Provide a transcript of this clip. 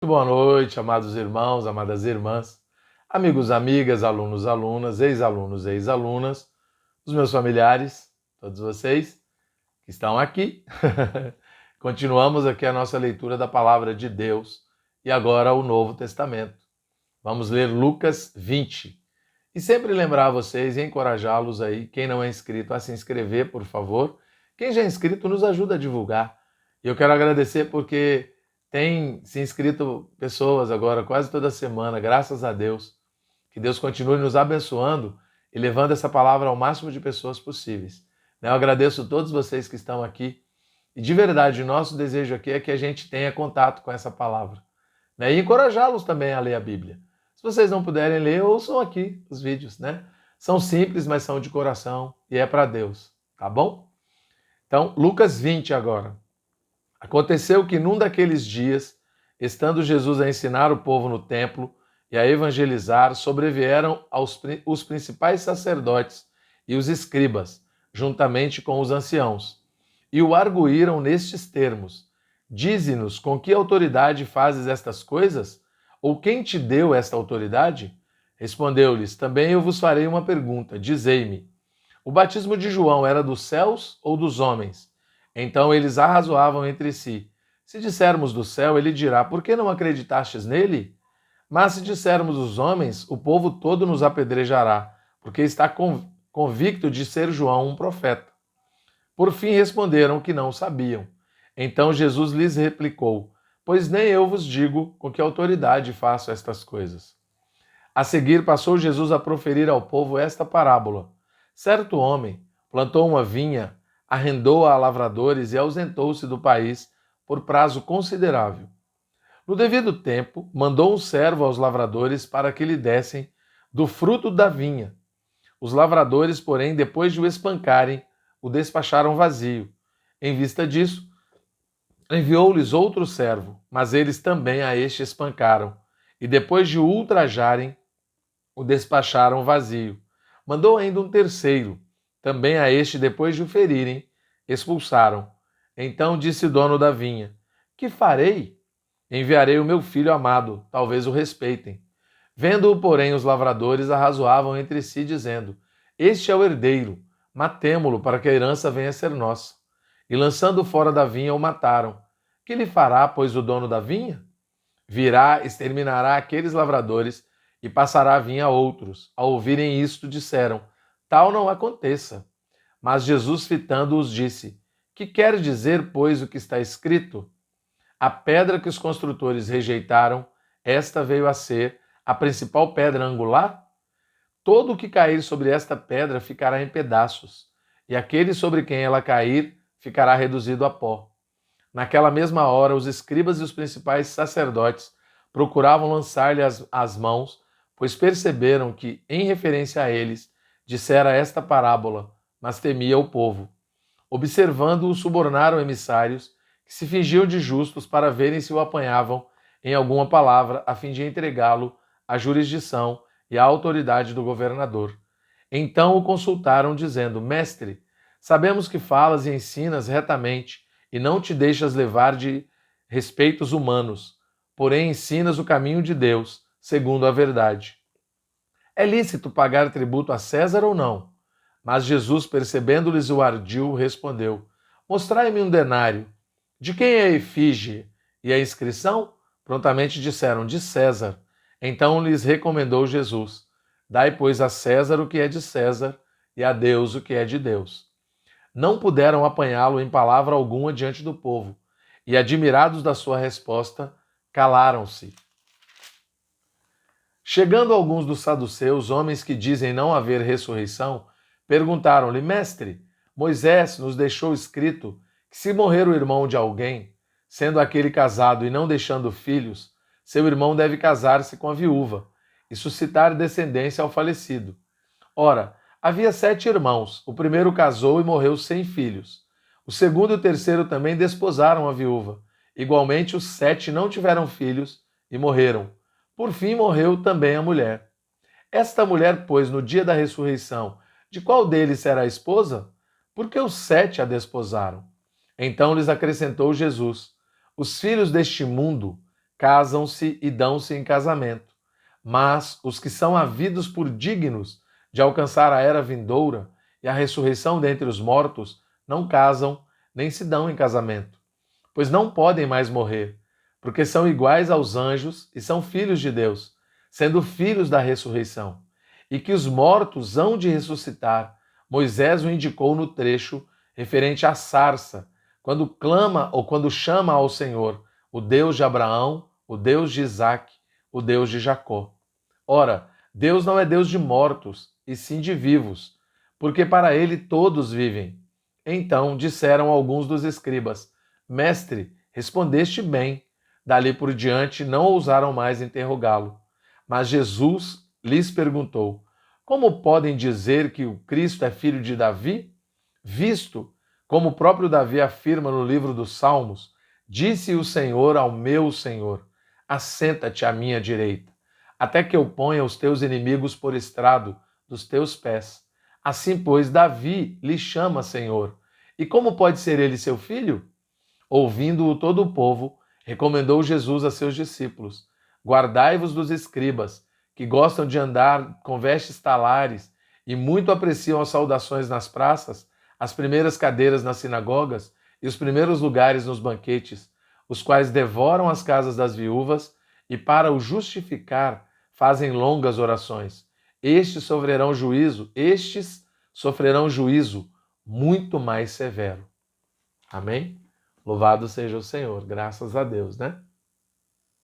Boa noite, amados irmãos, amadas irmãs, amigos, amigas, alunos, alunas, ex-alunos, ex-alunas, os meus familiares, todos vocês que estão aqui. Continuamos aqui a nossa leitura da Palavra de Deus e agora o Novo Testamento. Vamos ler Lucas 20. E sempre lembrar vocês e encorajá-los aí, quem não é inscrito, a se inscrever, por favor. Quem já é inscrito nos ajuda a divulgar. E eu quero agradecer porque tem se inscrito pessoas agora quase toda semana, graças a Deus. Que Deus continue nos abençoando e levando essa palavra ao máximo de pessoas possíveis. Eu agradeço a todos vocês que estão aqui. E de verdade, o nosso desejo aqui é que a gente tenha contato com essa palavra. E encorajá-los também a ler a Bíblia. Se vocês não puderem ler, ouçam aqui os vídeos, né? São simples, mas são de coração e é para Deus, tá bom? Então, Lucas 20 agora. Aconteceu que num daqueles dias, estando Jesus a ensinar o povo no templo e a evangelizar, sobrevieram os principais sacerdotes e os escribas, juntamente com os anciãos, e o arguíram nestes termos: Dize-nos com que autoridade fazes estas coisas? Ou quem te deu esta autoridade? Respondeu-lhes: Também eu vos farei uma pergunta. Dizei-me: o batismo de João era dos céus ou dos homens? Então eles arrazoavam entre si. Se dissermos do céu, ele dirá: Por que não acreditastes nele? Mas se dissermos dos homens, o povo todo nos apedrejará, porque está convicto de ser João um profeta. Por fim responderam que não sabiam. Então Jesus lhes replicou: Pois nem eu vos digo com que autoridade faço estas coisas. A seguir passou Jesus a proferir ao povo esta parábola. Certo homem plantou uma vinha, arrendou-a a lavradores e ausentou-se do país por prazo considerável. No devido tempo, mandou um servo aos lavradores para que lhe dessem do fruto da vinha. Os lavradores, porém, depois de o espancarem, o despacharam vazio. Em vista disso, enviou-lhes outro servo, mas eles também a este espancaram, e depois de o ultrajarem, o despacharam vazio. Mandou ainda um terceiro, também a este, depois de o ferirem, expulsaram. Então disse o dono da vinha: Que farei? Enviarei o meu filho amado, talvez o respeitem. Vendo-o, porém, os lavradores arrazoavam entre si, dizendo: Este é o herdeiro, matemo-lo para que a herança venha a ser nossa. E lançando fora da vinha, o mataram. Que lhe fará, pois, o dono da vinha? Virá, exterminará aqueles lavradores e passará a vinha a outros. Ao ouvirem isto, disseram: Tal não aconteça. Mas Jesus, fitando-os, disse: Que quer dizer, pois, o que está escrito? A pedra que os construtores rejeitaram, esta veio a ser a principal pedra angular? Todo o que cair sobre esta pedra ficará em pedaços, e aquele sobre quem ela cair ficará reduzido a pó. Naquela mesma hora, os escribas e os principais sacerdotes procuravam lançar-lhe as mãos, pois perceberam que, em referência a eles, dissera esta parábola, mas temia o povo. Observando-o, subornaram emissários que se fingiam de justos para verem se o apanhavam em alguma palavra, a fim de entregá-lo à jurisdição e à autoridade do governador. Então o consultaram, dizendo: Mestre, sabemos que falas e ensinas retamente e não te deixas levar de respeitos humanos, porém ensinas o caminho de Deus, segundo a verdade. É lícito pagar tributo a César ou não? Mas Jesus, percebendo-lhes o ardil, respondeu: Mostrai-me um denário. De quem é a efígie e a inscrição? Prontamente disseram: De César. Então lhes recomendou Jesus: Dai, pois, a César o que é de César e a Deus o que é de Deus. Não puderam apanhá-lo em palavra alguma diante do povo, e, admirados da sua resposta, calaram-se. Chegando alguns dos saduceus, homens que dizem não haver ressurreição, perguntaram-lhe: Mestre, Moisés nos deixou escrito que se morrer o irmão de alguém, sendo aquele casado e não deixando filhos, seu irmão deve casar-se com a viúva e suscitar descendência ao falecido. Ora, havia 7 irmãos. O primeiro casou e morreu sem filhos. O segundo e o terceiro também desposaram a viúva. Igualmente, os 7 não tiveram filhos e morreram. Por fim, morreu também a mulher. Esta mulher, pois, no dia da ressurreição, de qual deles será a esposa? Porque os 7 a desposaram. Então lhes acrescentou Jesus: Os filhos deste mundo casam-se e dão-se em casamento. Mas os que são havidos por dignos de alcançar a era vindoura e a ressurreição dentre os mortos não casam nem se dão em casamento, pois não podem mais morrer, porque são iguais aos anjos e são filhos de Deus, sendo filhos da ressurreição. E que os mortos hão de ressuscitar, Moisés o indicou no trecho referente à sarça, quando clama ou quando chama ao Senhor, o Deus de Abraão, o Deus de Isaque, o Deus de Jacó. Ora, Deus não é Deus de mortos, e sim de vivos, porque para ele todos vivem. Então disseram alguns dos escribas: Mestre, respondeste bem. Dali por diante não ousaram mais interrogá-lo. Mas Jesus lhes perguntou: Como podem dizer que o Cristo é filho de Davi? Visto, como o próprio Davi afirma no livro dos Salmos, disse o Senhor ao meu Senhor: Assenta-te à minha direita, até que eu ponha os teus inimigos por estrado dos teus pés. Assim, pois, Davi lhe chama Senhor. E como pode ser ele seu filho? Ouvindo-o todo o povo, recomendou Jesus a seus discípulos: Guardai-vos dos escribas, que gostam de andar com vestes talares e muito apreciam as saudações nas praças, as primeiras cadeiras nas sinagogas e os primeiros lugares nos banquetes, os quais devoram as casas das viúvas e, para o justificar, fazem longas orações. Estes sofrerão juízo muito mais severo. Amém? Louvado seja o Senhor, graças a Deus, né?